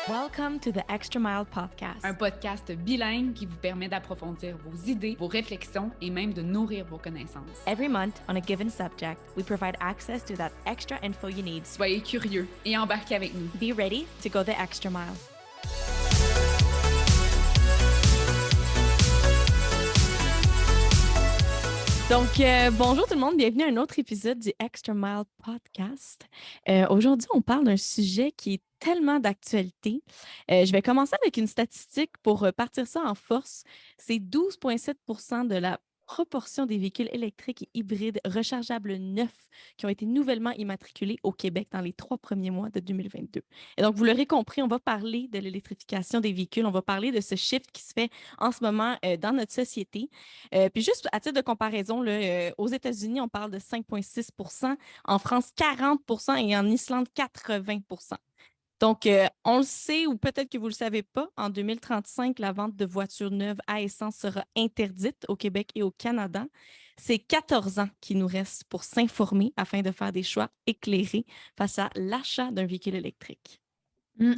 Welcome to the Extra Mile Podcast. Un podcast bilingue qui vous permet d'approfondir vos idées, vos réflexions et même de nourrir vos connaissances. Every month, on a given subject, we provide access to that extra info you need. Soyez curieux et embarquez avec nous. Be ready to go the extra mile. Donc, bonjour tout le monde, bienvenue à un autre épisode du Extra Mile Podcast. Aujourd'hui, on parle d'un sujet qui est tellement d'actualité. Je vais commencer avec une statistique pour partir ça en force. C'est 12,7% de la proportion des véhicules électriques et hybrides rechargeables neufs qui ont été nouvellement immatriculés au Québec dans les 3 premiers mois de 2022. Et donc, vous l'aurez compris, on va parler de l'électrification des véhicules, on va parler de ce shift qui se fait en ce moment dans notre société. Puis juste à titre de comparaison, là, aux États-Unis, on parle de 5,6%, en France 40% et en Islande 80%. Donc, on le sait ou peut-être que vous ne le savez pas, en 2035, la vente de voitures neuves à essence sera interdite au Québec et au Canada. C'est 14 ans qu'il nous reste pour s'informer afin de faire des choix éclairés face à l'achat d'un véhicule électrique.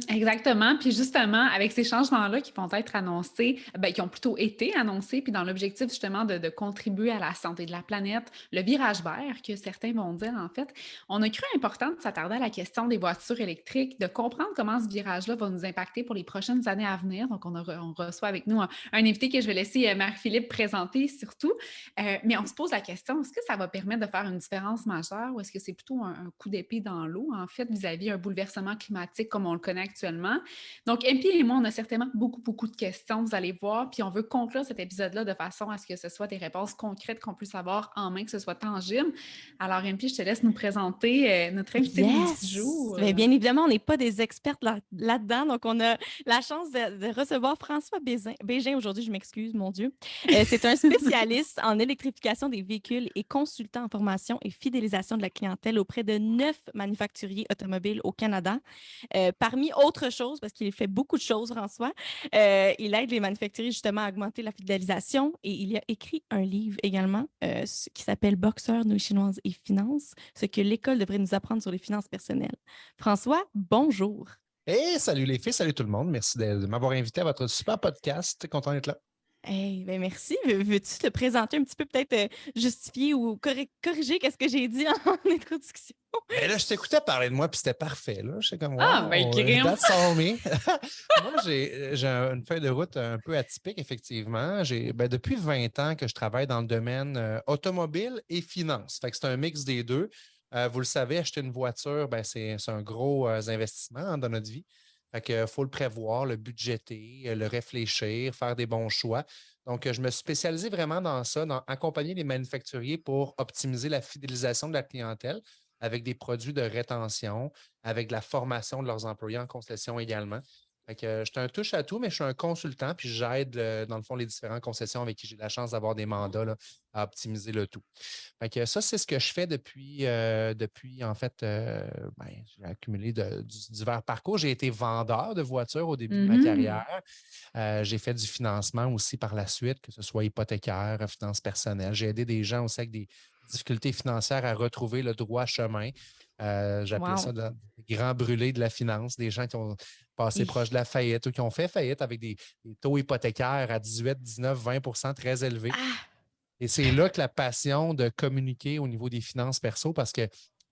Exactement. Puis justement, avec ces changements-là qui vont être annoncés, qui ont plutôt été annoncés, puis dans l'objectif justement de contribuer à la santé de la planète, le virage vert, que certains vont dire en fait, on a cru important de s'attarder à la question des voitures électriques, de comprendre comment ce virage-là va nous impacter pour les prochaines années à venir. Donc, on reçoit avec nous un invité que je vais laisser Marie-Philippe présenter surtout. Mais on se pose la question, est-ce que ça va permettre de faire une différence majeure ou est-ce que c'est plutôt un coup d'épée dans l'eau, en fait, vis-à-vis un bouleversement climatique comme on le connaît actuellement. Donc, MP et moi, on a certainement beaucoup de questions, vous allez voir, puis on veut conclure cet épisode-là de façon à ce que ce soit des réponses concrètes qu'on puisse avoir en main, que ce soit tangible. Alors, MP, je te laisse nous présenter notre invité du jour. Bien évidemment, on n'est pas des expertes là-dedans, donc on a la chance de recevoir François Bégin aujourd'hui, je m'excuse, mon Dieu. C'est un spécialiste en électrification des véhicules et consultant en formation et fidélisation de la clientèle auprès de 9 manufacturiers automobiles au Canada. Parmi autres choses, parce qu'il fait beaucoup de choses, François, il aide les manufacturiers justement à augmenter la fidélisation et il a écrit un livre également qui s'appelle Boxeur, nouilles chinoises et finances, ce que l'école devrait nous apprendre sur les finances personnelles. François, bonjour. Hey, salut les filles, salut tout le monde. Merci de m'avoir invité à votre super podcast. Content d'être là. Hey, ben merci. Veux-tu te présenter un petit peu, peut-être justifier ou corriger qu'est-ce que j'ai dit en introduction? Ben là, je t'écoutais parler de moi, puis c'était parfait. Là. Je sais comme, that's all me. Moi, j'ai une feuille de route un peu atypique, effectivement. Depuis 20 ans que je travaille dans le domaine automobile et finance. Fait que c'est un mix des deux. Vous le savez, acheter une voiture, c'est un gros investissement dans notre vie. Fait que faut le prévoir, le budgéter, le réfléchir, faire des bons choix. Donc, je me suis spécialisé vraiment dans ça, dans accompagner les manufacturiers pour optimiser la fidélisation de la clientèle avec des produits de rétention, avec de la formation de leurs employés en concession également. Fait que je suis un touche-à-tout, mais je suis un consultant, puis j'aide, dans le fond, les différentes concessions avec qui j'ai la chance d'avoir des mandats là, à optimiser le tout. Fait que ça, c'est ce que je fais depuis en fait, j'ai accumulé divers parcours. J'ai été vendeur de voitures au début de ma carrière. J'ai fait du financement aussi par la suite, que ce soit hypothécaire, finance personnelle. J'ai aidé des gens aussi avec des difficultés financières à retrouver le droit chemin. J'appelais ça des grands brûlés de la finance, des gens qui ont passé proche de la faillite ou qui ont fait faillite avec des taux hypothécaires à 18, 19, 20 très élevés. Et c'est là que la passion de communiquer au niveau des finances perso, parce que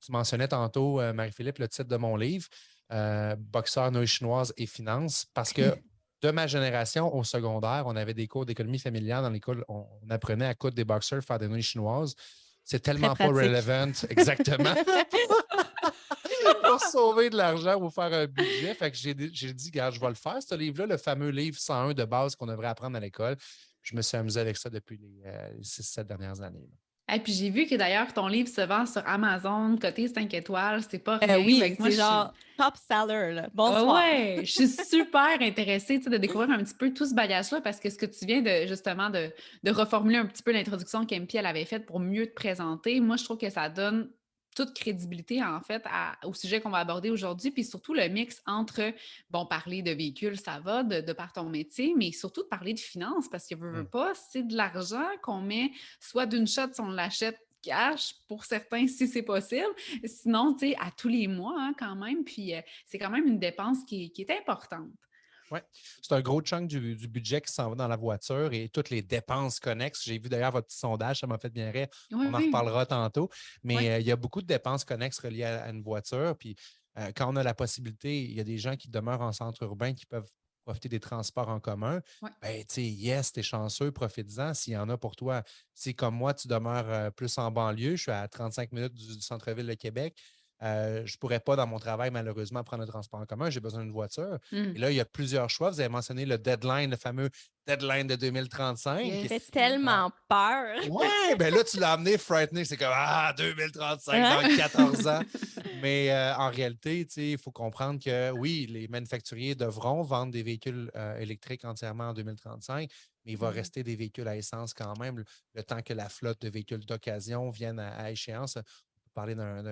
tu mentionnais tantôt, Marie-Philippe, le titre de mon livre, Boxeur, nouilles chinoises et finances, parce que de ma génération au secondaire, on avait des cours d'économie familiale dans l'école, on apprenait à coudre des boxeurs, faire des nouilles chinoises. C'est tellement pas relevant, exactement. Pour sauver de l'argent ou faire un budget. Fait que j'ai dit, regarde, je vais le faire, ce livre-là, le fameux livre 101 de base qu'on devrait apprendre à l'école. Je me suis amusé avec ça depuis les 6-7 dernières années. Et puis j'ai vu que d'ailleurs ton livre se vend sur Amazon, côté 5 étoiles, c'est pas rien. Oui, c'est genre top seller. Là. Bonsoir. Ouais, je suis super intéressée de découvrir un petit peu tout ce bagage-là parce que ce que tu viens de reformuler un petit peu l'introduction qu'Empi elle avait faite pour mieux te présenter, moi je trouve que ça donne toute crédibilité, en fait, au sujet qu'on va aborder aujourd'hui, puis surtout le mix entre, parler de véhicules, ça va, de par ton métier, mais surtout de parler de finances, parce que veut pas, c'est de l'argent qu'on met soit d'une shot si on l'achète cash pour certains, si c'est possible. Sinon, tu sais, à tous les mois, hein, quand même. Puis, c'est quand même une dépense qui est importante. Oui, c'est un gros chunk du budget qui s'en va dans la voiture et toutes les dépenses connexes. J'ai vu d'ailleurs votre petit sondage, ça m'a fait bien rire. Oui, On en oui. reparlera tantôt. Oui. Mais il y a beaucoup de dépenses connexes reliées à une voiture. Puis quand on a la possibilité, il y a des gens qui demeurent en centre urbain qui peuvent profiter des transports en commun. Oui. Ben, tu sais, yes, t'es chanceux, profites-en s'il y en a pour toi. Si, comme moi, tu demeures plus en banlieue, je suis à 35 minutes du centre-ville de Québec. Je ne pourrais pas, dans mon travail, malheureusement, prendre le transport en commun. J'ai besoin d'une voiture. Et là, il y a plusieurs choix. Vous avez mentionné le deadline, le fameux deadline de 2035. Ça Yes. fait tellement peur. Oui, ben là, tu l'as amené frightening. C'est comme 2035 Hein? dans 14 ans. Mais en réalité, il faut comprendre que oui, les manufacturiers devront vendre des véhicules électriques entièrement en 2035, mais il va rester des véhicules à essence quand même, le temps que la flotte de véhicules d'occasion vienne à échéance. Parler d'un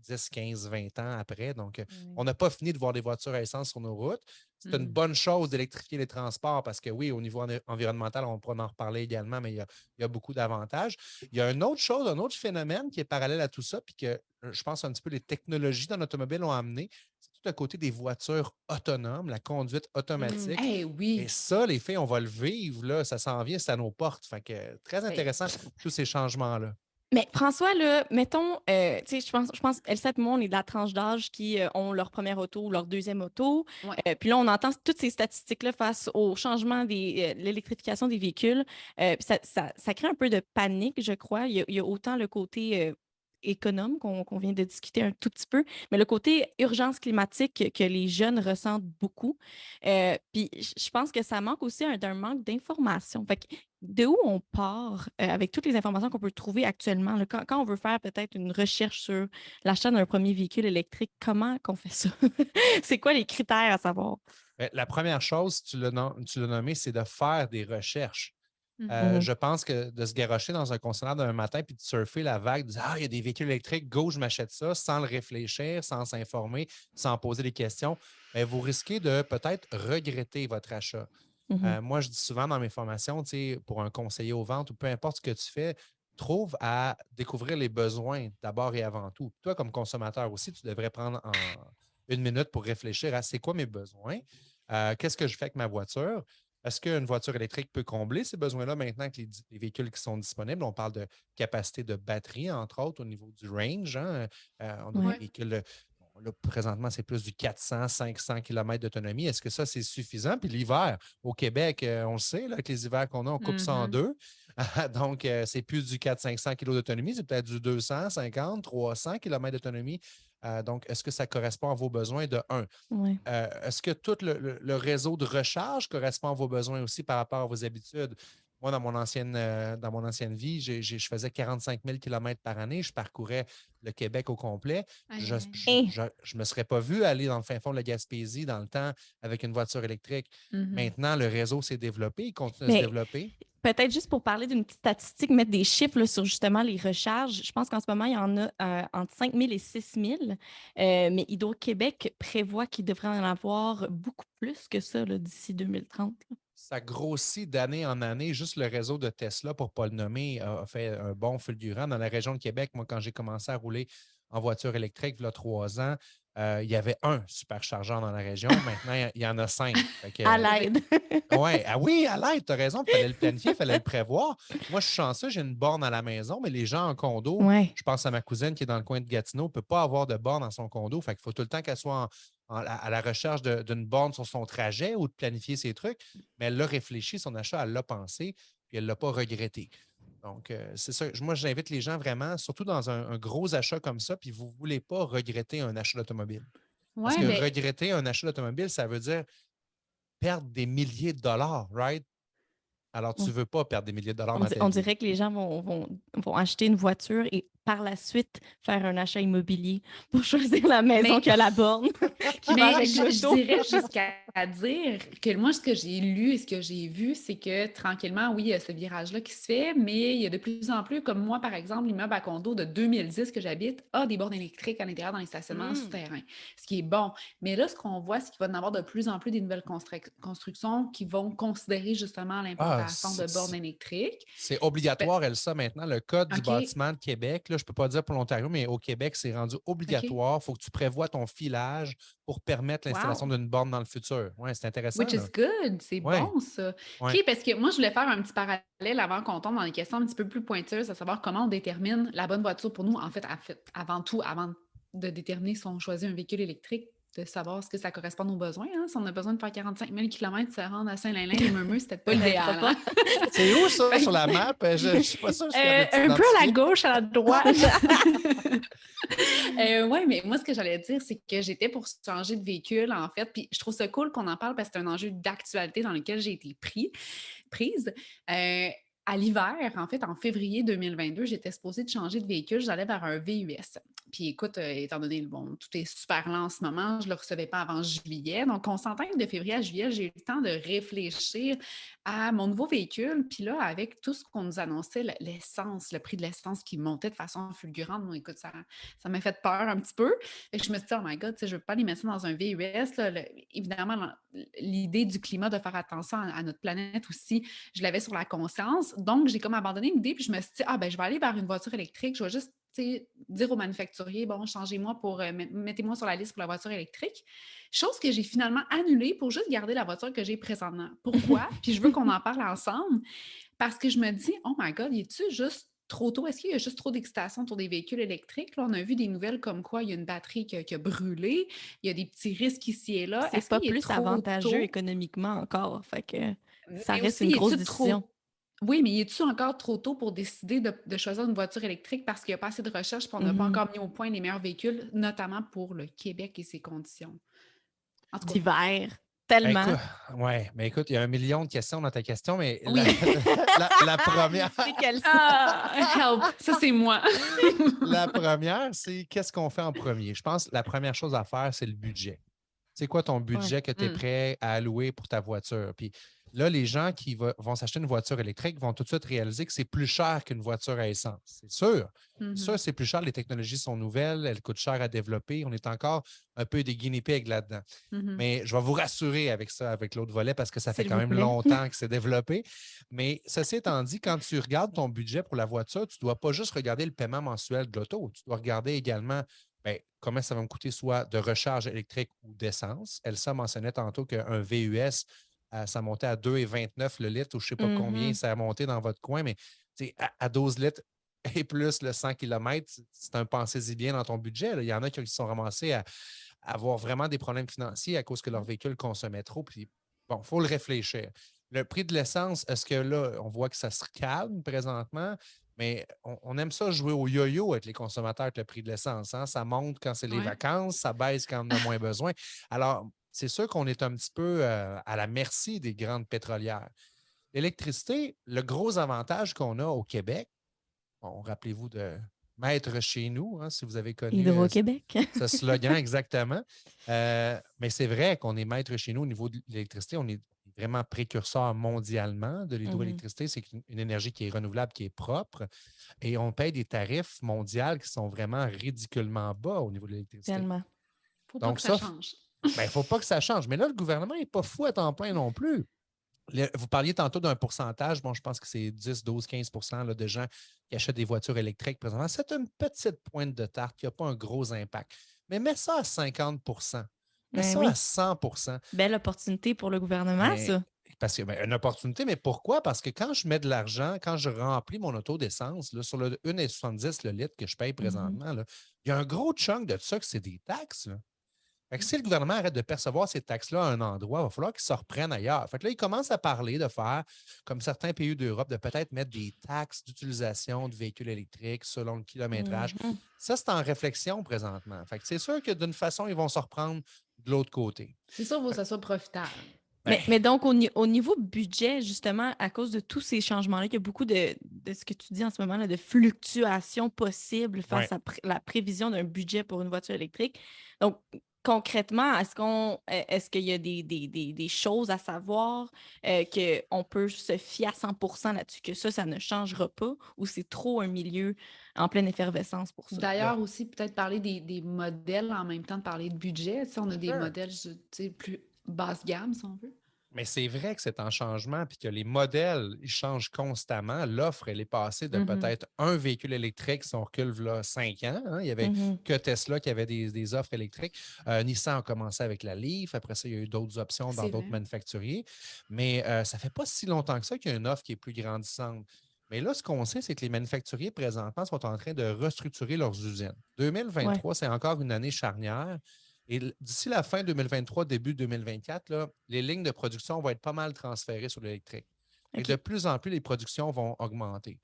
10, 15, 20 ans après. Donc, on n'a pas fini de voir des voitures à essence sur nos routes. C'est une bonne chose d'électrifier les transports parce que oui, au niveau environnemental, on pourra en reparler également, mais il y a beaucoup d'avantages. Il y a une autre chose, un autre phénomène qui est parallèle à tout ça, puis que je pense un petit peu les technologies dans l'automobile ont amené, c'est tout à côté des voitures autonomes, la conduite automatique. Eh oui. Et ça, les filles, on va le vivre, là, ça s'en vient, c'est à nos portes. Fait que très intéressant, tous ces changements-là. Mais François, là, mettons, tu sais, je pense, Elsa et moi, on est de la tranche d'âge qui ont leur première auto ou leur deuxième auto. Ouais. Puis là, on entend toutes ces statistiques-là face au changement de l'électrification des véhicules. Puis ça crée un peu de panique, je crois. Il y a autant le côté économe qu'on vient de discuter un tout petit peu, mais le côté urgence climatique que les jeunes ressentent beaucoup. Puis je pense que ça manque aussi d'un manque d'information. Fait que de où on part avec toutes les informations qu'on peut trouver actuellement, là, quand on veut faire peut-être une recherche sur l'achat d'un premier véhicule électrique, comment qu'on fait ça? C'est quoi les critères à savoir? La première chose, tu l'as nommé, c'est de faire des recherches. Mhm. Je pense que de se garrocher dans un concessionnaire d'un matin puis de surfer la vague, de dire il y a des véhicules électriques, go, je m'achète ça, sans le réfléchir, sans s'informer, sans poser des questions, bien, vous risquez de peut-être regretter votre achat. Mhm. Moi, je dis souvent dans mes formations, pour un conseiller aux ventes ou peu importe ce que tu fais, trouve à découvrir les besoins d'abord et avant tout. Toi, comme consommateur aussi, tu devrais prendre une minute pour réfléchir à c'est quoi mes besoins, qu'est-ce que je fais avec ma voiture. Est-ce qu'une voiture électrique peut combler ces besoins-là maintenant que les véhicules qui sont disponibles? On parle de capacité de batterie, entre autres, au niveau du range. Hein? On a des Ouais. véhicules, là, présentement, c'est plus du 400, 500 km d'autonomie. Est-ce que ça, c'est suffisant? Puis l'hiver, au Québec, on le sait, là, avec les hivers qu'on a, on coupe ça en deux. Donc, c'est plus du 400-500 kg d'autonomie, c'est peut-être du 250, 300 km d'autonomie. Donc, est-ce que ça correspond à vos besoins de 1? Ouais. Est-ce que tout le réseau de recharge correspond à vos besoins aussi par rapport à vos habitudes? Moi, dans mon ancienne vie, je faisais 45 000 km par année. Je parcourais le Québec au complet. Je ne me serais pas vu aller dans le fin fond de la Gaspésie dans le temps avec une voiture électrique. Maintenant, le réseau s'est développé, il continue à se développer. Peut-être juste pour parler d'une petite statistique, mettre des chiffres là, sur justement les recharges. Je pense qu'en ce moment, il y en a entre 5 000 et 6 000. Mais Hydro-Québec prévoit qu'il devrait en avoir beaucoup plus que ça là, d'ici 2030. Là. Ça grossit d'année en année. Juste le réseau de Tesla, pour ne pas le nommer, a fait un bond fulgurant. Dans la région de Québec, moi, quand j'ai commencé à rouler en voiture électrique, il y a 3 ans, il y avait un superchargeur dans la région. Maintenant, il y en a 5. À l'aide. Oui, à l'aide, tu as raison. Il fallait le planifier, il fallait le prévoir. Moi, je suis chanceux, j'ai une borne à la maison, mais les gens en condo, je pense à ma cousine qui est dans le coin de Gatineau, ne peut pas avoir de borne dans son condo. Fait qu'il faut tout le temps qu'elle soit à la recherche d'une borne sur son trajet ou de planifier ses trucs. Mais elle l'a réfléchi, son achat, elle l'a pensé, puis elle ne l'a pas regretté. Donc, c'est ça. Moi, j'invite les gens vraiment, surtout dans un gros achat comme ça, puis vous ne voulez pas regretter un achat d'automobile. Parce que regretter un achat d'automobile, ça veut dire perdre des milliers de dollars, right? Alors, tu ne veux pas perdre des milliers de dollars dans ta vie. On dirait que les gens vont acheter une voiture et par la suite faire un achat immobilier pour choisir la maison qui a la borne. Mais je dirais jusqu'à dire que moi, ce que j'ai lu et ce que j'ai vu, c'est que tranquillement, oui, il y a ce virage-là qui se fait, mais il y a de plus en plus, comme moi, par exemple, l'immeuble à condo de 2010 que j'habite a des bornes électriques à l'intérieur dans les stationnements souterrains, ce qui est bon. Mais là, ce qu'on voit, c'est qu'il va y en avoir de plus en plus des nouvelles constructions qui vont considérer justement l'implantation de bornes électriques. C'est obligatoire, Elsa, maintenant. Le Code du OK. bâtiment de Québec, là, je ne peux pas dire pour l'Ontario, mais au Québec, c'est rendu obligatoire. Il faut que tu prévois ton filage pour permettre l'installation d'une borne dans le futur. Oui, c'est intéressant. Which is good. C'est bon, ça. OK, parce que moi, je voulais faire un petit parallèle avant qu'on tombe dans des questions un petit peu plus pointeuses, à savoir comment on détermine la bonne voiture pour nous. En fait, avant tout, avant de déterminer si on choisit un véhicule électrique, de savoir ce que ça correspond à nos besoins. Hein? Si on a besoin de faire 45 000 km se rendre à Saint-Lin-Lin, les Meumeux, c'était pas l'idéal. Hein? C'est où ça sur la map? Je ne suis pas sûre. Un peu à la gauche, à la droite. Oui, mais moi, ce que j'allais dire, c'est que j'étais pour changer de véhicule, en fait. Puis je trouve ça cool qu'on en parle parce que c'est un enjeu d'actualité dans lequel j'ai été prise. À l'hiver, en fait, en février 2022, j'étais supposée de changer de véhicule. J'allais vers un VUS. Puis écoute, étant donné, bon, tout est super lent en ce moment, je ne le recevais pas avant juillet. Donc, on s'entend que de février à juillet, j'ai eu le temps de réfléchir à mon nouveau véhicule. Puis là, avec tout ce qu'on nous annonçait, l'essence, le prix de l'essence qui montait de façon fulgurante, moi, écoute, ça m'a fait peur un petit peu. Et je me suis dit, oh my God, je ne veux pas les mettre ça dans un VUS. Là, évidemment, l'idée du climat, de faire attention à notre planète aussi, je l'avais sur la conscience. Donc, j'ai comme abandonné l'idée, puis je me suis dit, je vais aller vers une voiture électrique. Je vais juste dire au manufacturier, bon, changez-moi mettez-moi sur la liste pour la voiture électrique. Chose que j'ai finalement annulée pour juste garder la voiture que j'ai présentement. Pourquoi? Puis je veux qu'on en parle ensemble parce que je me dis, oh my God, est-tu juste trop tôt? Est-ce qu'il y a juste trop d'excitation autour des véhicules électriques? Là, on a vu des nouvelles comme quoi il y a une batterie qui a brûlé, il y a des petits risques ici et là. C'est pas plus avantageux économiquement encore. Fait que ça reste une grosse décision. Oui, mais est-tu encore trop tôt pour décider de choisir une voiture électrique parce qu'il n'y a pas assez de recherche et on n'a pas encore mis au point les meilleurs véhicules, notamment pour le Québec et ses conditions? D'hiver. Tellement. Oui, mais écoute, il y a 1 million de questions dans ta question, mais la première. Help! Ça, c'est moi. La première, c'est qu'est-ce qu'on fait en premier? Je pense que la première chose à faire, c'est le budget. C'est quoi ton budget que tu es prêt à allouer pour ta voiture? Puis là, les gens qui vont s'acheter une voiture électrique vont tout de suite réaliser que c'est plus cher qu'une voiture à essence. C'est sûr. C'est sûr, c'est plus cher. Les technologies sont nouvelles. Elles coûtent cher à développer. On est encore un peu des guinea pigs là-dedans. Mais je vais vous rassurer avec ça, avec l'autre volet, parce que ça fait quand même longtemps que c'est développé. Mais ceci étant dit, quand tu regardes ton budget pour la voiture, tu ne dois pas juste regarder le paiement mensuel de l'auto. Tu dois regarder également comment ça va me coûter soit de recharge électrique ou d'essence. Elsa mentionnait tantôt qu'un VUS, ça montait à 2,29 le litre ou je ne sais pas combien ça a monté dans votre coin, mais à 12 litres et plus le 100 km, c'est un pensez-y bien dans ton budget. Là. Il y en a qui se sont ramassés à avoir vraiment des problèmes financiers à cause que leur véhicule consommait trop. Puis, bon, il faut le réfléchir. Le prix de l'essence, est-ce que là, on voit que ça se calme présentement? Mais on aime ça jouer au yo-yo avec les consommateurs avec le prix de l'essence. Hein? Ça monte quand c'est les vacances, ça baisse quand on a moins besoin. Alors, c'est sûr qu'on est un petit peu à la merci des grandes pétrolières. L'électricité, le gros avantage qu'on a au Québec, rappelez-vous de Maître chez nous, hein, si vous avez connu Hydro-Québec. Ce slogan exactement. Mais c'est vrai qu'on est maître chez nous au niveau de l'électricité. On est vraiment précurseur mondialement de l'hydroélectricité. C'est une énergie qui est renouvelable, qui est propre. Et on paye des tarifs mondiaux qui sont vraiment ridiculement bas au niveau de l'électricité. Tellement. Faut pas que ça change. Il ne faut pas que ça change. Mais là, le gouvernement n'est pas fou à temps plein non plus. Vous parliez tantôt d'un pourcentage. Bon, je pense que c'est 10, 12, 15 là, de gens qui achètent des voitures électriques présentement. C'est une petite pointe de tarte qui n'a pas un gros impact. Mais mets ça à 50 mets ça à 100 Belle opportunité pour le gouvernement, ça. Parce que, une opportunité, mais pourquoi? Parce que quand je mets de l'argent, quand je remplis mon auto d'essence, là, sur le 1,70 le litre que je paye présentement, là, il y a un gros chunk de ça que c'est des taxes. Là. Fait que si le gouvernement arrête de percevoir ces taxes-là à un endroit, il va falloir qu'ils se reprennent ailleurs. Fait que là, ils commencent à parler de faire, comme certains pays d'Europe, de peut-être mettre des taxes d'utilisation de véhicules électriques selon le kilométrage. Ça, c'est en réflexion présentement. Fait que c'est sûr que d'une façon, ils vont se reprendre de l'autre côté. C'est sûr, il faut que ça soit profitable. Mais donc, au niveau budget, justement, à cause de tous ces changements-là, il y a beaucoup de ce que tu dis en ce moment, là, de fluctuations possibles face à la prévision d'un budget pour une voiture électrique. Donc, concrètement, est-ce qu'il y a des choses à savoir qu'on peut se fier à 100% là-dessus, que ça ne changera pas, ou c'est trop un milieu en pleine effervescence pour ça? D'ailleurs, aussi, peut-être parler des modèles en même temps de parler de budget. Tu sais, on a des modèles plus basse gamme, si on veut. Mais c'est vrai que c'est en changement puis que les modèles, ils changent constamment. L'offre, elle est passée de peut-être un véhicule électrique, si on recule là 5 ans. Hein, il n'y avait que Tesla qui avait des offres électriques. Nissan a commencé avec la Leaf. Après ça, il y a eu d'autres options dans d'autres manufacturiers. Mais ça ne fait pas si longtemps que ça qu'il y a une offre qui est plus grandissante. Mais là, ce qu'on sait, c'est que les manufacturiers présentement sont en train de restructurer leurs usines. 2023, c'est encore une année charnière. Et d'ici la fin 2023, début 2024, là, les lignes de production vont être pas mal transférées sur l'électrique. Et de plus en plus, les productions vont augmenter.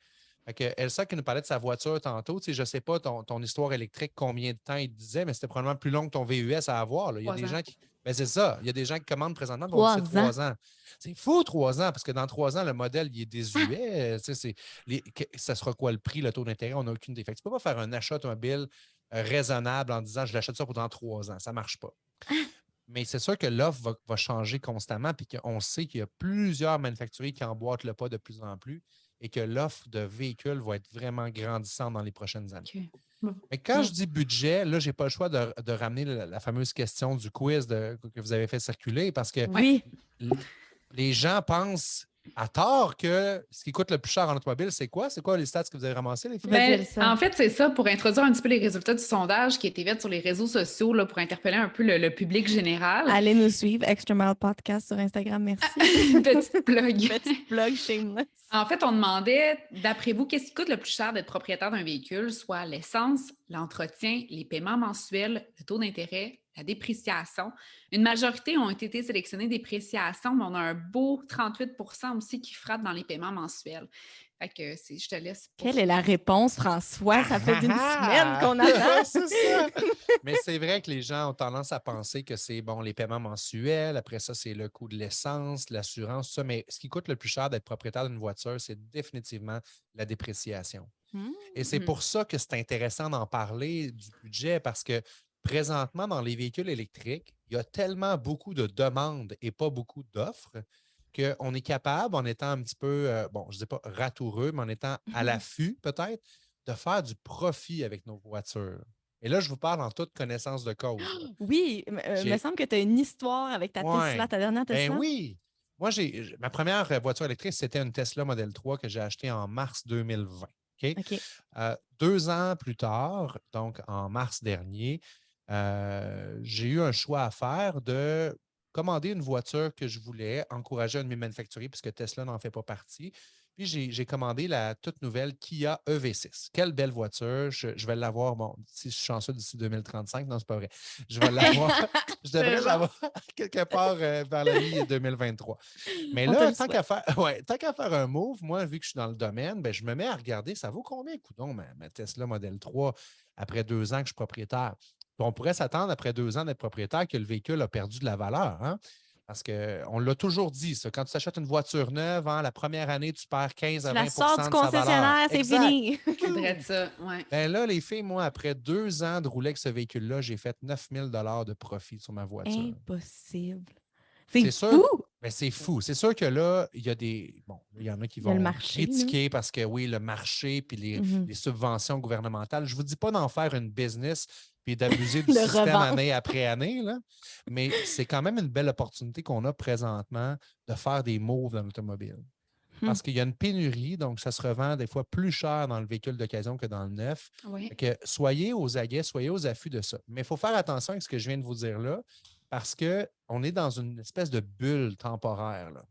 Elsa qui nous parlait de sa voiture tantôt, je ne sais pas ton histoire électrique, combien de temps il disait, mais c'était probablement plus long que ton VUS à avoir. Là. Il y a des gens qui. Ben c'est ça. Il y a des gens qui commandent présentement pour 3 ans. C'est fou, 3 ans, parce que dans 3 ans, le modèle il est désuet. Ça sera quoi le prix, le taux d'intérêt? On n'a aucune idée. Tu ne peux pas faire un achat automobile raisonnable en disant je l'achète ça pour dans 3 ans. Ça ne marche pas. Mais c'est sûr que l'offre va changer constamment, puis qu'on sait qu'il y a plusieurs manufacturiers qui emboîtent le pas de plus en plus et que l'offre de véhicules va être vraiment grandissante dans les prochaines années. Okay. Mais quand je dis budget, là, je n'ai pas le choix de ramener la fameuse question du quiz que vous avez fait circuler parce que les gens pensent à tort que ce qui coûte le plus cher en automobile, c'est quoi? C'est quoi les stats que vous avez ramassés, les filles? En fait, c'est ça, pour introduire un petit peu les résultats du sondage qui a été fait sur les réseaux sociaux là, pour interpeller un peu le public général. Allez nous suivre, Extra Mile Podcast sur Instagram, merci. Petite plug. Petite plug shameless. En fait, on demandait, d'après vous, qu'est-ce qui coûte le plus cher d'être propriétaire d'un véhicule, soit l'essence, l'entretien, les paiements mensuels, le taux d'intérêt, la dépréciation. Une majorité ont été sélectionnés dépréciation, mais on a un beau 38% aussi qui frappe dans les paiements mensuels. Fait que je te laisse. Quelle est la réponse, François? Ça fait une semaine qu'on attend. C'est ça. Mais c'est vrai que les gens ont tendance à penser que c'est les paiements mensuels. Après ça, c'est le coût de l'essence, l'assurance, tout ça. Mais ce qui coûte le plus cher d'être propriétaire d'une voiture, c'est définitivement la dépréciation. Et c'est pour ça que c'est intéressant d'en parler du budget parce que présentement, dans les véhicules électriques, il y a tellement beaucoup de demandes et pas beaucoup d'offres qu'on est capable, en étant un petit peu, je ne dis pas ratoureux, mais en étant à l'affût peut-être, de faire du profit avec nos voitures. Et là, je vous parle en toute connaissance de cause. Oui, il me semble que tu as une histoire avec ta Tesla, ta dernière Tesla. Ben oui. Moi, ma première voiture électrique, c'était une Tesla Model 3 que j'ai achetée en mars 2020. Okay? 2 ans plus tard, donc en mars dernier, j'ai eu un choix à faire de commander une voiture que je voulais, encourager un de mes manufacturiers puisque Tesla n'en fait pas partie. Puis j'ai commandé la toute nouvelle Kia EV6. Quelle belle voiture. Je vais l'avoir, si je suis chanceux d'ici 2035, non, c'est pas vrai. Je vais l'avoir. Je devrais l'avoir quelque part vers la mi-2023. Mais là, tant qu'à faire un move, moi, vu que je suis dans le domaine, je me mets à regarder, ça vaut combien, coudonc, ma Tesla Model 3 après 2 ans que je suis propriétaire? On pourrait s'attendre, après 2 ans d'être propriétaire, que le véhicule a perdu de la valeur. Hein? Parce qu'on l'a toujours dit, ça. Quand tu achètes une voiture neuve, la première année, tu perds 15 à 20 de sa valeur. Tu la sors du concessionnaire, c'est fini. Ben là, les filles, moi, après 2 ans de rouler avec ce véhicule-là, j'ai fait 9 000 de profit sur ma voiture. Impossible. C'est fou! C'est fou. C'est sûr que là, il y a il y en a qui vont critiquer parce que oui, le marché puis les subventions gouvernementales. Je ne vous dis pas d'en faire une business puis d'abuser du système année après année, là. Mais c'est quand même une belle opportunité qu'on a présentement de faire des moves dans l'automobile. Parce qu'il y a une pénurie, donc ça se revend des fois plus cher dans le véhicule d'occasion que dans le neuf. Que soyez aux aguets, soyez aux affûts de ça. Mais il faut faire attention avec ce que je viens de vous dire là, parce qu'on est dans une espèce de bulle temporaire, là.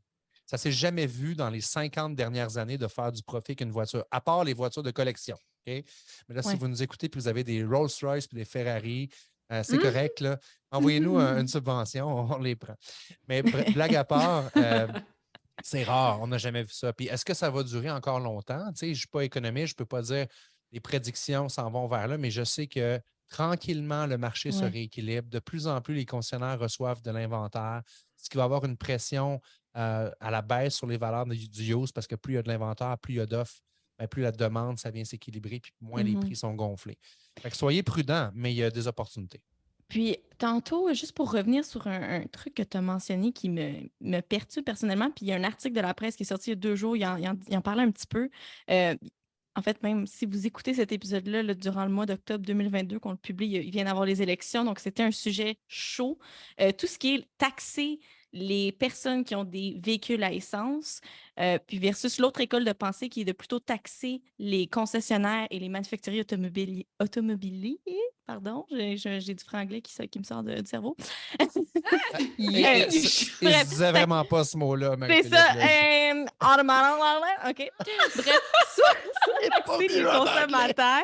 Ça ne s'est jamais vu dans les 50 dernières années de faire du profit qu'une voiture, à part les voitures de collection. Okay? Mais là, si vous nous écoutez et vous avez des Rolls-Royce et des Ferrari, c'est correct, là. Envoyez-nous une subvention, on les prend. Mais blague à part, c'est rare, on n'a jamais vu ça. Puis est-ce que ça va durer encore longtemps? Je ne suis pas économiste, je ne peux pas dire les prédictions s'en vont vers là, mais je sais que Tranquillement, le marché se rééquilibre. De plus en plus, les concessionnaires reçoivent de l'inventaire, ce qui va avoir une pression à la baisse sur les valeurs du used parce que plus il y a de l'inventaire, plus il y a d'offres, plus la demande, ça vient s'équilibrer, puis moins les prix sont gonflés. Fait que soyez prudents, mais il y a des opportunités. Puis, tantôt, juste pour revenir sur un truc que tu as mentionné qui me perturbe personnellement, puis il y a un article de la presse qui est sorti il y a 2 jours, il en parlait un petit peu. En fait, même si vous écoutez cet épisode-là là, durant le mois d'octobre 2022 qu'on le publie, il vient d'avoir les élections, donc c'était un sujet chaud. Tout ce qui est taxer les personnes qui ont des véhicules à essence, puis versus l'autre école de pensée qui est de plutôt taxer les concessionnaires et les manufacturiers automobiliers. Pardon, j'ai du franglais qui me sort du cerveau. Il ne disait vraiment pas ce mot-là. C'est ça. OK. Bref, soit taxer les consommateurs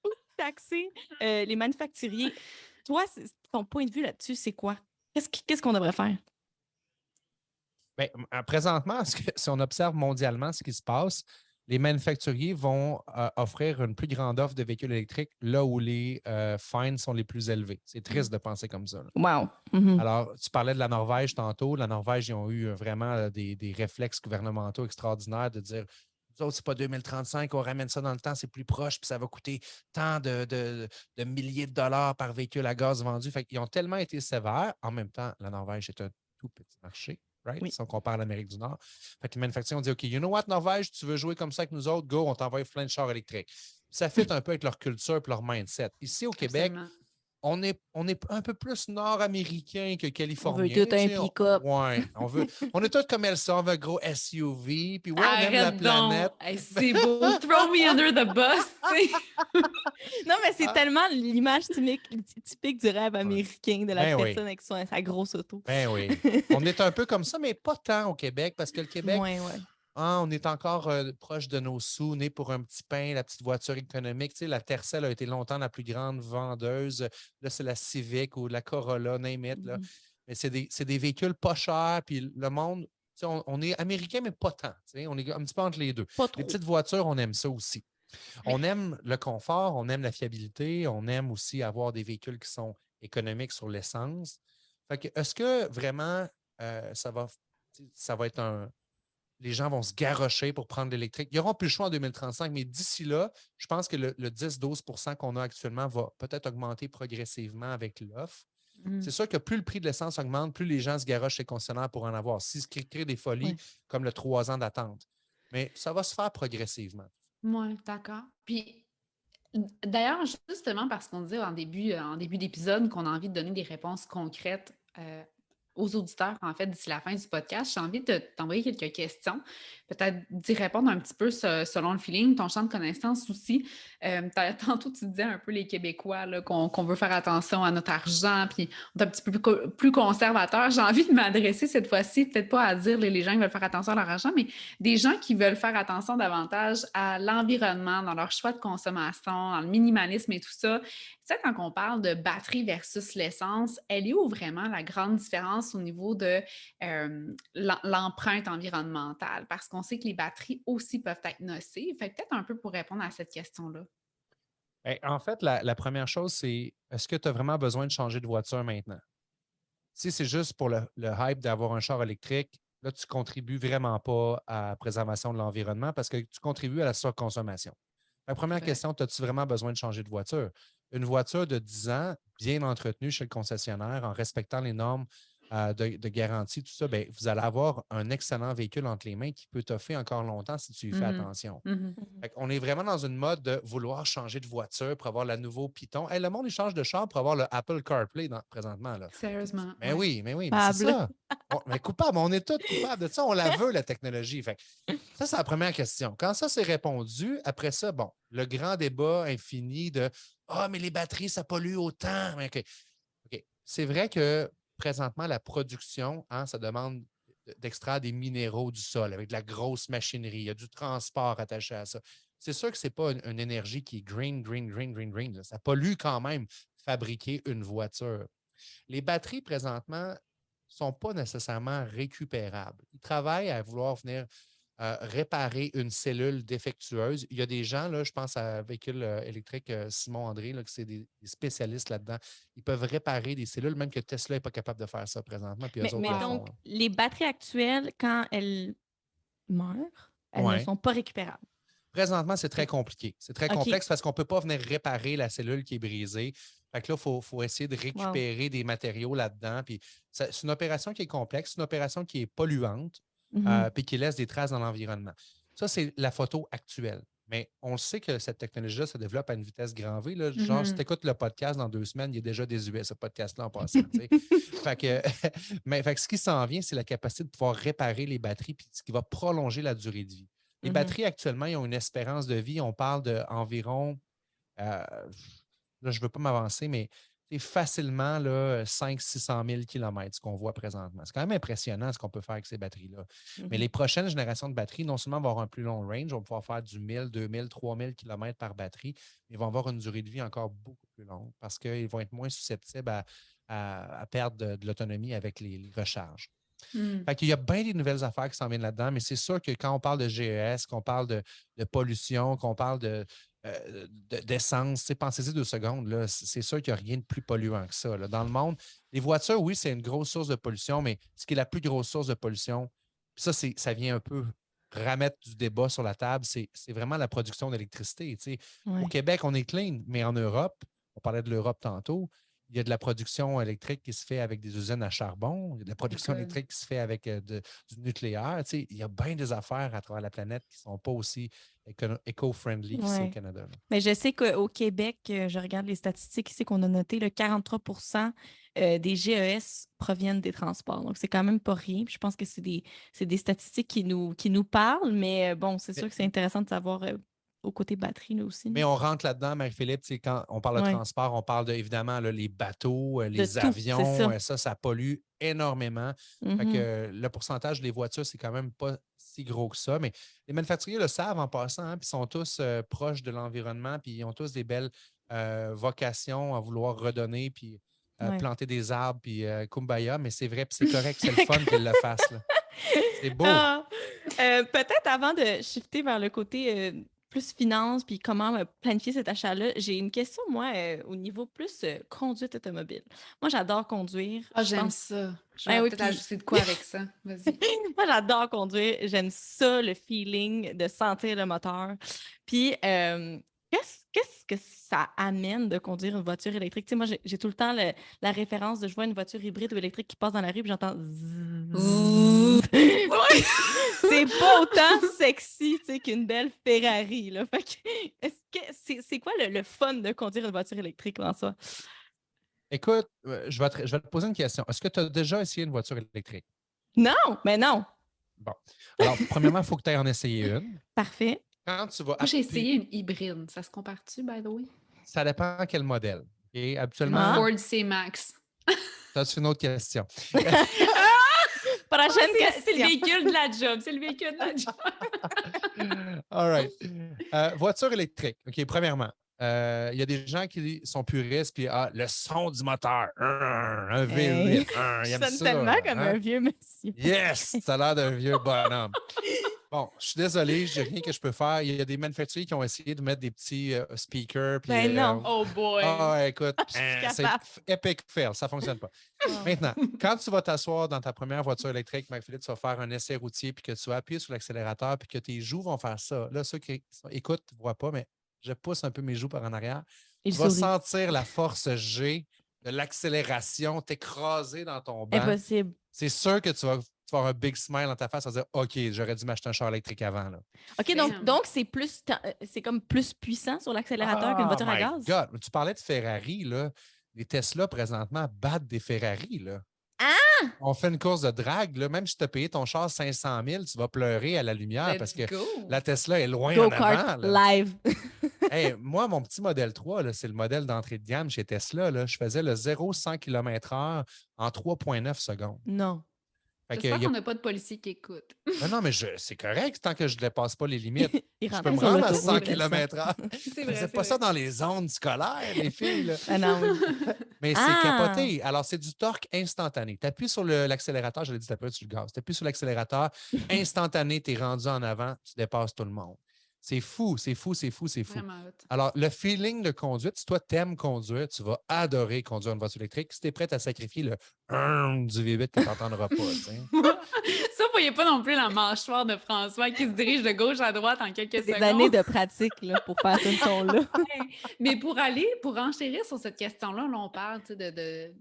ou taxer les manufacturiers. Toi, ton point de vue là-dessus, c'est quoi? Qu'est-ce qu'on devrait faire? Bien, présentement, si on observe mondialement ce qui se passe, les manufacturiers vont offrir une plus grande offre de véhicules électriques là où les fines sont les plus élevées. C'est triste de penser comme ça. Wow. Alors, tu parlais de la Norvège tantôt. La Norvège, ils ont eu vraiment des réflexes gouvernementaux extraordinaires de dire nous autres, c'est pas 2035, on ramène ça dans le temps, c'est plus proche, puis ça va coûter tant de milliers de dollars par véhicule à gaz vendu. Fait qu'ils ont tellement été sévères. En même temps, la Norvège est un tout petit marché. Right? Oui. Si on compare à l'Amérique du Nord. Fait que les manufacturiers ont dit OK, you know what, Norvège, tu veux jouer comme ça avec nous autres, go, on t'envoie plein de chars électriques. Ça fit un peu avec leur culture et leur mindset. Ici, au Québec, on est un peu plus nord-américain que californien. On veut tout un pick-up. On est tous comme Elsa, on veut un gros SUV, puis on aime la planète. Hey, c'est beau, throw me under the bus, tu sais. Non, mais c'est tellement l'image typique du rêve américain de la personne avec sa grosse auto. Ben oui. On est un peu comme ça, mais pas tant au Québec, parce que le Québec, on est encore proche de nos sous, né pour un petit pain, la petite voiture économique. Tu sais, la Tercel a été longtemps la plus grande vendeuse. Là, c'est la Civic ou la Corolla, name it. Là. Mais c'est des véhicules pas chers, puis le monde, on est américain, mais pas tant. On est un petit peu entre les deux. Les petites voitures, on aime ça aussi. On aime le confort, on aime la fiabilité, on aime aussi avoir des véhicules qui sont économiques sur l'essence. Fait que, est-ce que vraiment ça va être les gens vont se garrocher pour prendre l'électrique? Ils n'auront plus le choix en 2035, mais d'ici là, je pense que le 10-12 qu'on a actuellement va peut-être augmenter progressivement avec l'offre. C'est sûr que plus le prix de l'essence augmente, plus les gens se garochent chez les concessionnaires pour en avoir. Si ce qui crée des folies comme le 3 ans d'attente. Mais ça va se faire progressivement. Oui, d'accord. Puis, d'ailleurs, justement, parce qu'on disait en début d'épisode qu'on a envie de donner des réponses concrètes aux auditeurs, en fait, d'ici la fin du podcast, j'ai envie de t'envoyer quelques questions, peut-être d'y répondre un petit peu selon le feeling, ton champ de connaissances aussi. Tantôt, tu disais un peu les Québécois là, qu'on veut faire attention à notre argent, puis on est un petit peu plus conservateur. J'ai envie de m'adresser cette fois-ci, peut-être pas à dire les gens qui veulent faire attention à leur argent, mais des gens qui veulent faire attention davantage à l'environnement, dans leur choix de consommation, dans le minimalisme et tout ça. Tu sais, quand on parle de batterie versus l'essence, elle est où vraiment la grande différence au niveau de l'empreinte environnementale? Parce qu'on sait que les batteries aussi peuvent être nocives. Fait peut-être un peu pour répondre à cette question-là. Bien, en fait, la première chose, c'est est-ce que tu as vraiment besoin de changer de voiture maintenant? Si c'est juste pour le hype d'avoir un char électrique, là, tu ne contribues vraiment pas à la préservation de l'environnement parce que tu contribues à la surconsommation. La première question, as-tu vraiment besoin de changer de voiture? Une voiture de 10 ans, bien entretenue chez le concessionnaire, en respectant les normes de garantie, tout ça, bien, vous allez avoir un excellent véhicule entre les mains qui peut t'offrir encore longtemps si tu y fais attention. On est vraiment dans une mode de vouloir changer de voiture pour avoir le nouveau Python. Hey, le monde, il change de char pour avoir le Apple CarPlay présentement. Là. Sérieusement. Mais oui, c'est ça. Mais coupable, on est tous coupables de ça. On la veut, la technologie. Fait ça, c'est la première question. Quand ça, c'est répondu, après ça, bon, le grand débat infini de « Ah, mais les batteries, ça pollue autant. » OK. C'est vrai que présentement, la production, ça demande d'extraire des minéraux du sol avec de la grosse machinerie. Il y a du transport attaché à ça. C'est sûr que ce n'est pas une énergie qui est green. Là. Ça pollue quand même fabriquer une voiture. Les batteries, présentement, ne sont pas nécessairement récupérables. Ils travaillent à vouloir venir réparer une cellule défectueuse. Il y a des gens, là, je pense à véhicule électrique Simon André, là, que c'est des spécialistes là-dedans. Ils peuvent réparer des cellules, même que Tesla n'est pas capable de faire ça présentement, puis eux autres Mais le donc, font. les batteries actuelles, quand elles meurent, elles ne Ouais. sont pas récupérables. Présentement, c'est très compliqué. C'est très OK. complexe parce qu'on ne peut pas venir réparer la cellule qui est brisée. Fait que là, il faut essayer de Wow. récupérer des matériaux là-dedans. Puis c'est une opération qui est complexe, c'est une opération qui est polluante, puis qui laisse des traces dans l'environnement. Ça, c'est la photo actuelle. Mais on sait que cette technologie-là se développe à une vitesse grand V. Là. Genre, si tu écoutes le podcast dans 2 semaines, il est déjà désuet, ce podcast-là, en passant. Fait que, fait que ce qui s'en vient, c'est la capacité de pouvoir réparer les batteries, puis ce qui va prolonger la durée de vie. Les batteries, actuellement, ils ont une espérance de vie. On parle d'environ, là, je ne veux pas m'avancer, mais c'est facilement 500 000 600 000 km ce qu'on voit présentement. C'est quand même impressionnant ce qu'on peut faire avec ces batteries-là. Mais les prochaines générations de batteries, non seulement vont avoir un plus long range, on va pouvoir faire du 1000, 2000, 3000 km par batterie, mais ils vont avoir une durée de vie encore beaucoup plus longue parce qu'ils vont être moins susceptibles à perdre de l'autonomie avec les recharges. Fait qu'il y a bien des nouvelles affaires qui s'en viennent là-dedans, mais c'est sûr que quand on parle de GES, qu'on parle de pollution, qu'on parle d'essence, pensez-y 2 secondes, là, c'est sûr qu'il n'y a rien de plus polluant que ça. Là. Dans le monde, les voitures, oui, c'est une grosse source de pollution, mais ce qui est la plus grosse source de pollution, ça, ça vient un peu remettre du débat sur la table, c'est vraiment la production d'électricité. Au Québec, on est clean, mais en Europe, on parlait de l'Europe tantôt, il y a de la production électrique qui se fait avec des usines à charbon. Il y a de la production électrique qui se fait avec du nucléaire. Il y a bien des affaires à travers la planète qui ne sont pas aussi éco-friendly qu'ici au Canada. Là. Mais je sais qu'au Québec, je regarde les statistiques ici qu'on a notées, le 43% des GES proviennent des transports. Donc, c'est quand même pas rien. Puis je pense que c'est des statistiques qui nous parlent, mais bon, c'est sûr que c'est intéressant de savoir au côté batterie, nous aussi. Mais on rentre là-dedans, Marie-Philippe, quand on parle de transport, on parle évidemment les bateaux, les avions, ça pollue énormément. Fait que le pourcentage des voitures, c'est quand même pas si gros que ça. Mais les manufacturiers le savent en passant, puis ils sont tous proches de l'environnement, puis ils ont tous des belles vocations à vouloir redonner, puis planter des arbres, puis kumbaya, mais c'est vrai, puis c'est correct, c'est le fun qu'ils le fassent. Là. C'est beau. Peut-être avant de shifter vers le côté plus finance, puis comment planifier cet achat-là, j'ai une question, moi, au niveau plus conduite automobile. Moi, j'adore conduire. J'aime ça. Je vais peut-être ajouter de quoi avec ça. Vas-y. Moi, j'adore conduire. J'aime ça, le feeling de sentir le moteur. Puis, qu'est-ce que ça amène de conduire une voiture électrique? Tu sais, moi, j'ai tout le temps la référence de je vois une voiture hybride ou électrique qui passe dans la rue, puis j'entends c'est pas autant sexy, tu sais, qu'une belle Ferrari, là. Fait que, c'est quoi le fun de conduire une voiture électrique en soi? Écoute, je vais te poser une question. Est-ce que tu as déjà essayé une voiture électrique? Non, mais non. Bon. Alors, premièrement, il faut que tu ailles en essayer une. Parfait. Quand tu vas Moi, j'ai essayé une hybride. Ça se compare-tu, by the way? Ça dépend quel modèle. Okay? Habituellement, Ford C-Max. Ça, c'est une autre question. Prochaine question. C'est le véhicule de la job. C'est le véhicule de la job. All right. Voiture électrique. OK, premièrement, il y a des gens qui sont puristes, puis le son du moteur. Un V8. Ça sonne tellement comme un vieux monsieur. Yes! Ça a l'air d'un vieux bonhomme. Bon, je suis désolé, je n'ai rien que je peux faire. Il y a des manufacturiers qui ont essayé de mettre des petits speakers. Puis, ben non. Oh boy. Écoute, c'est epic fail. Ça ne fonctionne pas. Maintenant, quand tu vas t'asseoir dans ta première voiture électrique, Marie-Philippe, tu vas faire un essai routier, puis que tu vas appuyer sur l'accélérateur, puis que tes joues vont faire ça. Là, ceux qui écoutent ne voient pas, mais je pousse un peu mes joues par en arrière. Tu vas sentir la force G de l'accélération t'écraser dans ton banc. Impossible. C'est sûr que tu vas avoir un big smile dans ta face, à dire OK, j'aurais dû m'acheter un char électrique avant. Là. OK, donc c'est comme plus puissant sur l'accélérateur qu'une voiture à gaz. God. Tu parlais de Ferrari, là. Les Tesla présentement battent des Ferrari. Là. Ah! On fait une course de drague. Là. Même si tu as payé ton char 500 000, tu vas pleurer à la lumière parce que la Tesla est loin en avant. Là. Live. Hey, moi, mon petit modèle 3, là, c'est le modèle d'entrée de gamme chez Tesla. Là. Je faisais le 0-100 km/h en 3,9 secondes. Non. Fait que J'espère il y a qu'on n'a pas de policiers qui écoutent. non, mais c'est correct tant que je ne dépasse pas les limites. Il Je rentre peux me sur rendre à l'autoroute, 100 là, km/h. C'est vrai, Faites c'est pas ça vrai. dans les zones scolaires, les filles, là. Ah non, oui. Mais c'est Ah! capoté. Alors, c'est du torque instantané. Tu appuies sur l'accélérateur, je l'ai dit, tu appuies sur le gaz. Tu appuies sur l'accélérateur, instantané, tu es rendu en avant, tu dépasses tout le monde. C'est fou, c'est fou, c'est fou, c'est fou. Vraiment hot. Alors, le feeling de conduite, si toi, t'aimes conduire, tu vas adorer conduire une voiture électrique. Si tu es prêt à sacrifier le du V8 que tu n'entendras pas, tu sais. Ça, vous voyez pas non plus la mâchoire de François qui se dirige de gauche à droite en quelques Des secondes. années de pratique là, pour faire ce son-là. Ouais. Mais pour enchérir sur cette question-là, là, on parle tu sais,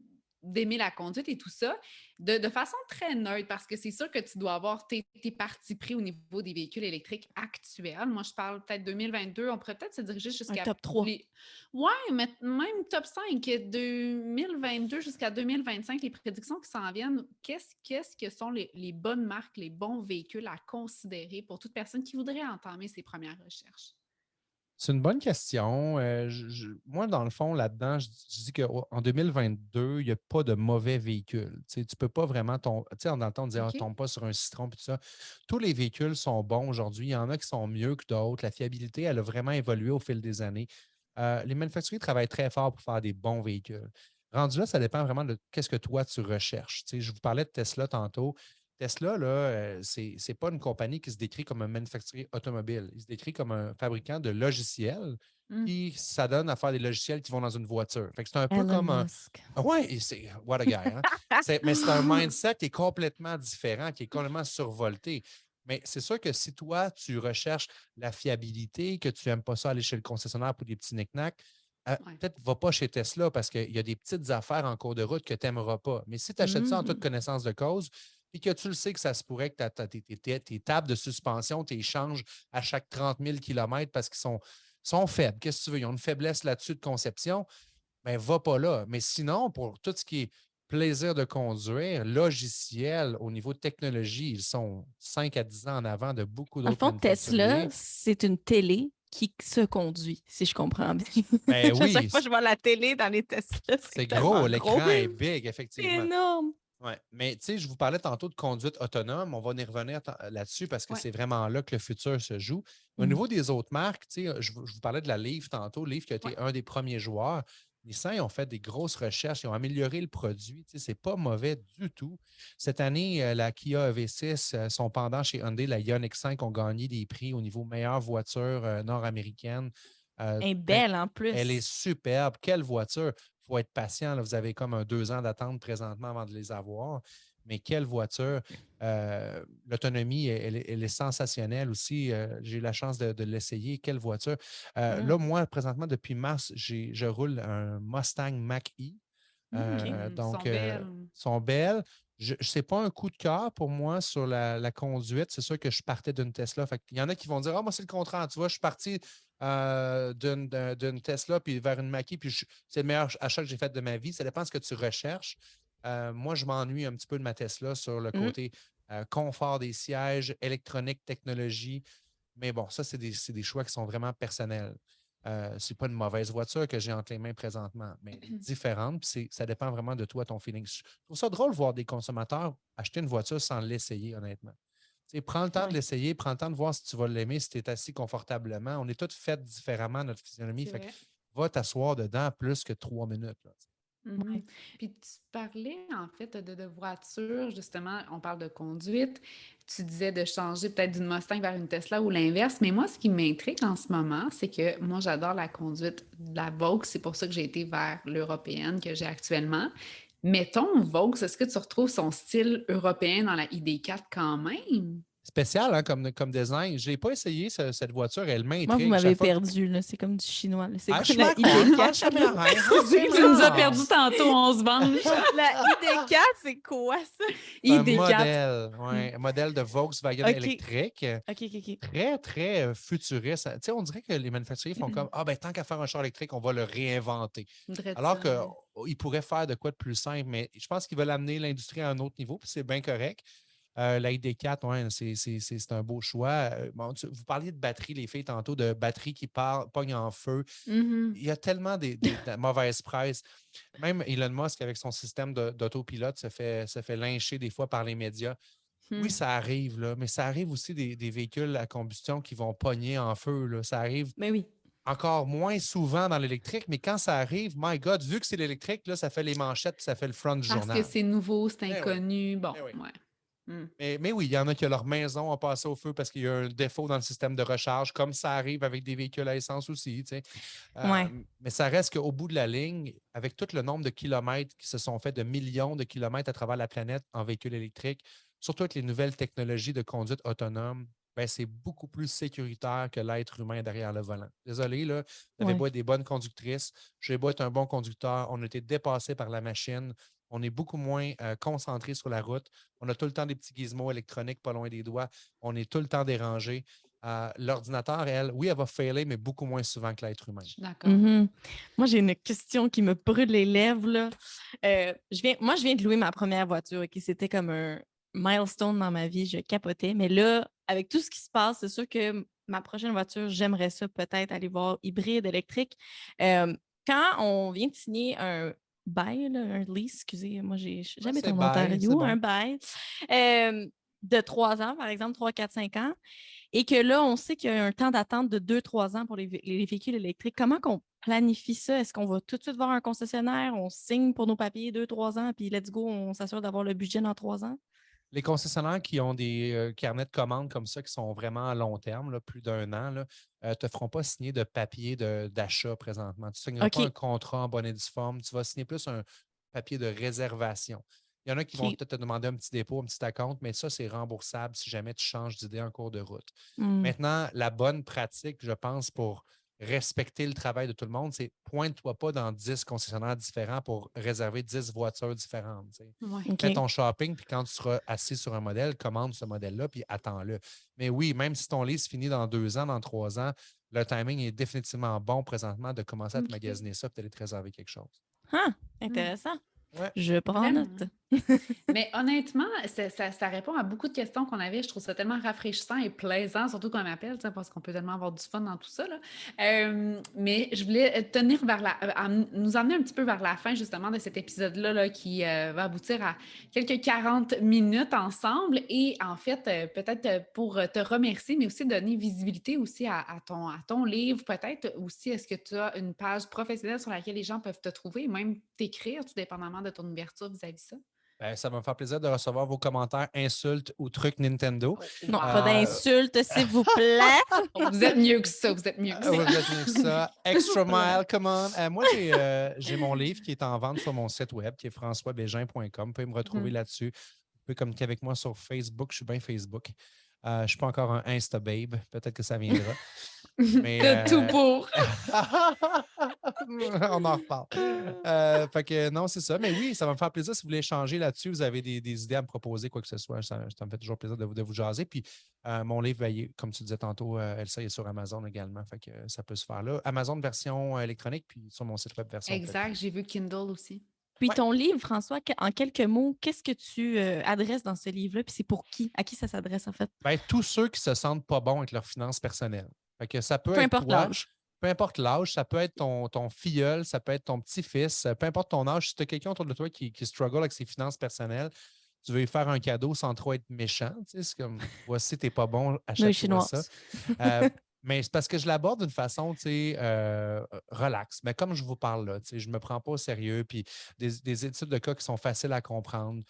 d'aimer la conduite et tout ça, de façon très neutre, parce que c'est sûr que tu dois avoir tes partis pris au niveau des véhicules électriques actuels. Moi, je parle peut-être 2022, on pourrait peut-être se diriger jusqu'à... top 3. Ouais, mais même top 5, 2022 jusqu'à 2025, les prédictions qui s'en viennent, qu'est-ce que sont les bonnes marques, les bons véhicules à considérer pour toute personne qui voudrait entamer ses premières recherches? C'est une bonne question. Moi, dans le fond, là-dedans, je dis qu'en 2022, il n'y a pas de mauvais véhicules. Tu ne peux pas vraiment tomber. Tu sais, dans le temps, on disait, OK. tombe pas sur un citron et tout ça. Tous les véhicules sont bons aujourd'hui. Il y en a qui sont mieux que d'autres. La fiabilité, elle a vraiment évolué au fil des années. Les manufacturiers travaillent très fort pour faire des bons véhicules. Rendu là, ça dépend vraiment de qu'est-ce que toi, tu recherches. Tu sais, je vous parlais de Tesla tantôt. Tesla, là, c'est pas une compagnie qui se décrit comme un manufacturier automobile. Il se décrit comme un fabricant de logiciels qui s'adonne à faire des logiciels qui vont dans une voiture. Fait que c'est un peu Elon comme un. Musk. Ouais, c'est. What a guy, hein? Mais c'est un mindset qui est complètement différent, qui est complètement survolté. Mais c'est sûr que si toi, tu recherches la fiabilité, que tu n'aimes pas ça aller chez le concessionnaire pour des petits knick-knacks, peut-être va pas chez Tesla parce qu'il y a des petites affaires en cours de route que tu n'aimeras pas. Mais si tu achètes ça en toute connaissance de cause, puis que tu le sais que ça se pourrait que tes tables de suspension, tu les changes à chaque 30 000 km parce qu'ils sont faibles. Qu'est-ce que tu veux? Ils ont une faiblesse là-dessus de conception. Bien, va pas là. Mais sinon, pour tout ce qui est plaisir de conduire, logiciel, au niveau de technologie, ils sont 5 à 10 ans en avant de beaucoup Dans le d'autres fond, Tesla, manufacturiers. c'est une télé qui se conduit, si je comprends bien. Ben À chaque oui, fois que je vois la télé dans les Tesla, c'est tellement gros, l'écran est big, C'est effectivement. énorme. Ouais. Mais tu sais, je vous parlais tantôt de conduite autonome. On va y revenir là-dessus parce que Ouais. c'est vraiment là que le futur se joue. Au niveau des autres marques, tu sais, je vous parlais de la Leaf tantôt. Leaf qui a été un des premiers joueurs. Nissan, ils ont fait des grosses recherches, ils ont amélioré le produit. Tu sais, c'est pas mauvais du tout. Cette année, la Kia EV6, son pendant chez Hyundai, la Ioniq 5, ont gagné des prix au niveau meilleure voiture nord-américaine. Elle est belle en plus. Elle est superbe. Quelle voiture! Il faut être patient. Là. Vous avez comme 2 ans d'attente présentement avant de les avoir. Mais quelle voiture! L'autonomie, elle est sensationnelle aussi. J'ai eu la chance de l'essayer. Quelle voiture! Là, moi, présentement, depuis mars, je roule un Mustang Mach-E. Donc, sont belles. Ce n'est pas un coup de cœur pour moi sur la conduite. C'est sûr que je partais d'une Tesla. Il y en a qui vont dire, ah, moi, c'est le contraire. Tu vois, je suis parti d'une Tesla puis vers une Mach-E, puis c'est le meilleur achat que j'ai fait de ma vie. Ça dépend de ce que tu recherches. Moi, je m'ennuie un petit peu de ma Tesla sur le côté confort des sièges, électronique, technologie. Mais bon, ça, c'est des choix qui sont vraiment personnels. Ce n'est pas une mauvaise voiture que j'ai entre les mains présentement, mais différente. Puis ça dépend vraiment de toi, ton feeling. Je trouve ça drôle de voir des consommateurs acheter une voiture sans l'essayer, honnêtement. Tu sais, prends le temps de l'essayer, prends le temps de voir si tu vas l'aimer, si tu es assis confortablement. On est tous faits différemment, notre physionomie. Fait que va t'asseoir dedans plus que 3 minutes. Là. Ouais. Puis tu parlais en fait de voiture, justement, on parle de conduite. Tu disais de changer peut-être d'une Mustang vers une Tesla ou l'inverse. Mais moi, ce qui m'intrigue en ce moment, c'est que moi, j'adore la conduite de la Vaux. C'est pour ça que j'ai été vers l'européenne que j'ai actuellement. Mais ton Vaux, est-ce que tu retrouves son style européen dans la ID4 quand même? Spécial hein, comme design. Je n'ai pas essayé cette voiture. Elle m'intrigue. Moi, vous m'avez perdu. Là. C'est comme du chinois. Là. C'est quoi la ID4? Tu nous as perdu tantôt, on se venge. La ID4, c'est quoi ça? ID4. Un modèle de Volkswagen électrique. OK. Très, très futuriste. Tu sais, on dirait que les manufacturiers font comme, tant qu'à faire un char électrique, on va le réinventer. Alors qu'ils pourraient faire de quoi de plus simple, mais je pense qu'ils veulent amener l'industrie à un autre niveau, puis c'est bien correct. La ID4, ouais, c'est un beau choix. Bon, vous parliez de batterie, les filles, tantôt, de batterie qui pogne en feu. Mhm. Il y a tellement de mauvaises presses. Même Elon Musk, avec son système d'autopilote, se fait lyncher des fois par les médias. Oui, ça arrive, là, mais ça arrive aussi des véhicules à combustion qui vont pogner en feu. Là. Ça arrive Mais oui. encore moins souvent dans l'électrique, mais quand ça arrive, my God, vu que c'est l'électrique, là, ça fait les manchettes puis ça fait le front du Parce que journal. c'est nouveau, c'est Eh oui, inconnu. Bon, eh oui. ouais. Mais oui, il y en a qui, leur maison a passé au feu parce qu'il y a un défaut dans le système de recharge, comme ça arrive avec des véhicules à essence aussi. Tu sais. Ouais. Mais ça reste qu'au bout de la ligne, avec tout le nombre de kilomètres qui se sont faits, de millions de kilomètres à travers la planète en véhicules électriques, surtout avec les nouvelles technologies de conduite autonome, ben, c'est beaucoup plus sécuritaire que l'être humain derrière le volant. Désolé, là, vous avez beau être des bonnes conductrices, j'ai beau être un bon conducteur, on a été dépassé par la machine, on est beaucoup moins concentré sur la route, on a tout le temps des petits gizmos électroniques pas loin des doigts, on est tout le temps dérangé. L'ordinateur, elle, oui, elle va failer, mais beaucoup moins souvent que l'être humain. Je suis d'accord. Moi, j'ai une question qui me brûle les lèvres. Là. Moi, je viens de louer ma première voiture. Okay? C'était comme un milestone dans ma vie. Je capotais. Mais là, avec tout ce qui se passe, c'est sûr que ma prochaine voiture, j'aimerais ça peut-être aller voir hybride, électrique. Quand on vient de signer un bail, là, un lease, excusez, moi, j'ai jamais été en Ontario, un bail de 3 ans, par exemple, 3, 4, 5 ans. Et que là, on sait qu'il y a un temps d'attente de 2-3 ans pour les véhicules électriques. Comment qu'on planifie ça? Est-ce qu'on va tout de suite voir un concessionnaire, on signe pour nos papiers 2-3 ans, puis let's go, on s'assure d'avoir le budget dans 3 ans? Les concessionnaires qui ont des carnets de commandes comme ça, qui sont vraiment à long terme, là, plus d'1 an, ne te feront pas signer de papier d'achat présentement. Tu ne signeras pas un contrat en bonne et due forme. Tu vas signer plus un papier de réservation. Il y en a qui vont peut-être te demander un petit dépôt, un petit acompte, mais ça, c'est remboursable si jamais tu changes d'idée en cours de route. Maintenant, la bonne pratique, je pense, pour respecter le travail de tout le monde, c'est pointe-toi pas dans 10 concessionnaires différents pour réserver 10 voitures différentes. Fais ton shopping, puis quand tu seras assis sur un modèle, commande ce modèle-là, puis attends-le. Mais oui, même si ton lease finit dans 2 ans, dans 3 ans, le timing est définitivement bon présentement de commencer à te magasiner ça et d'aller te réserver quelque chose. Intéressant. Ouais. Je prends note. Mais honnêtement, ça répond à beaucoup de questions qu'on avait. Je trouve ça tellement rafraîchissant et plaisant, surtout qu'on m'appelle, parce qu'on peut tellement avoir du fun dans tout ça. Là. Mais je voulais tenir nous emmener un petit peu vers la fin, justement, de cet épisode-là là, qui va aboutir à quelques 40 minutes ensemble. Et en fait, peut-être pour te remercier, mais aussi donner visibilité aussi à ton livre. Peut-être aussi, est-ce que tu as une page professionnelle sur laquelle les gens peuvent te trouver, même t'écrire, tout dépendamment de ton ouverture vis-à-vis ça? Ben, ça va me faire plaisir de recevoir vos commentaires, insultes ou trucs Nintendo. Non, pas d'insultes, s'il vous plaît. Vous êtes mieux que ça, vous êtes mieux que ça. Vous êtes mieux que ça. Extra Mile, come on. Moi, j'ai mon livre qui est en vente sur mon site web, qui est françoisbégin.com. Vous pouvez me retrouver là-dessus. Vous pouvez communiquer avec moi sur Facebook. Je suis bien Facebook. Je ne suis pas encore un Insta-babe. Peut-être que ça viendra. Mais, tout pour. On en reparle. Fait que non, c'est ça. Mais oui, ça va me faire plaisir si vous voulez échanger là-dessus. Vous avez des idées à me proposer, quoi que ce soit. Ça me fait toujours plaisir de vous jaser. Puis mon livre, comme tu disais tantôt, Elsa, il est sur Amazon également. Fait que ça peut se faire là. Amazon version électronique, puis sur mon site web version exact. J'ai vu Kindle aussi. Puis ton livre, François, en quelques mots, qu'est-ce que tu adresses dans ce livre-là? Puis c'est pour qui? À qui ça s'adresse, en fait? Ben, tous ceux qui se sentent pas bons avec leurs finances personnelles. Fait que ça peut Peu être importe toi, l'âge. peu importe l'âge, ça peut être ton filleul, ça peut être ton petit-fils, peu importe ton âge. Si tu as quelqu'un autour de toi qui struggle avec ses finances personnelles, tu veux lui faire un cadeau sans trop être méchant. Tu sais, c'est comme, voici, t'es pas bon, achète-moi ça. Mais c'est parce que je l'aborde d'une façon, tu sais, relax. Mais comme je vous parle là, tu sais, je ne me prends pas au sérieux, puis des études de cas qui sont faciles à comprendre.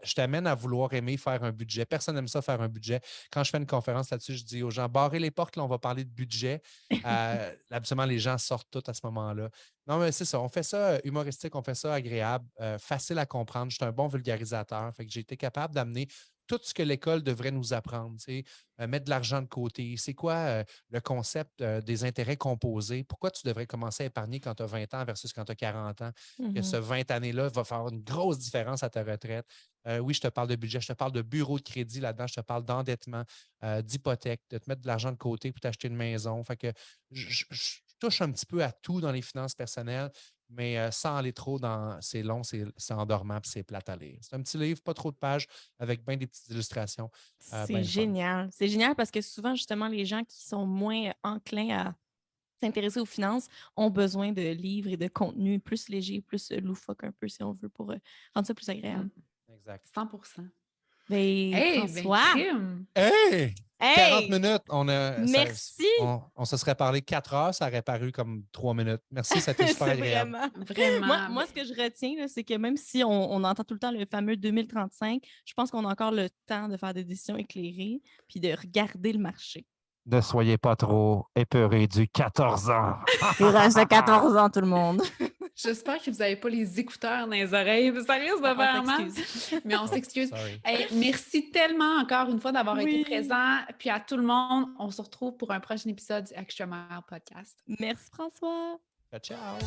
Je t'amène à vouloir aimer faire un budget. Personne n'aime ça faire un budget. Quand je fais une conférence là-dessus, je dis aux gens, barrez les portes, là, on va parler de budget. Absolument, les gens sortent tous à ce moment-là. Non, mais c'est ça. On fait ça humoristique, on fait ça agréable, facile à comprendre. Je suis un bon vulgarisateur. Fait que j'ai été capable d'amener tout ce que l'école devrait nous apprendre, tu sais, mettre de l'argent de côté. C'est quoi le concept des intérêts composés? Pourquoi tu devrais commencer à épargner quand tu as 20 ans versus quand tu as 40 ans? Que ce 20 années-là va faire une grosse différence à ta retraite. Oui, je te parle de budget, je te parle de bureau de crédit là-dedans, je te parle d'endettement, d'hypothèque, de te mettre de l'argent de côté pour t'acheter une maison. Fait que je touche un petit peu à tout dans les finances personnelles. mais sans aller trop dans... C'est long, c'est endormant, puis c'est plate à lire. C'est un petit livre, pas trop de pages, avec bien des petites illustrations. C'est bien le fun. génial. C'est génial parce que souvent, justement, les gens qui sont moins enclins à s'intéresser aux finances ont besoin de livres et de contenus plus légers, plus loufoques un peu, si on veut, pour rendre ça plus agréable. Exact. 100%. Ben, Hey, François! crime! Hey! Hey! 40 minutes! Merci! On se serait parlé 4 heures, ça aurait paru comme 3 minutes. Merci, ça a été super C'est agréable. Vraiment. Moi, ce que je retiens, là, c'est que même si on entend tout le temps le fameux 2035, je pense qu'on a encore le temps de faire des décisions éclairées puis de regarder le marché. Ne soyez pas trop épeurés du 14 ans. Il reste 14 ans, tout le monde. J'espère que vous n'avez pas les écouteurs dans les oreilles. Ça risque de faire mal. Mais on s'excuse. Hey, merci tellement encore une fois d'avoir été présent. Puis à tout le monde, on se retrouve pour un prochain épisode du Extra Mile Podcast. Merci François. Ciao.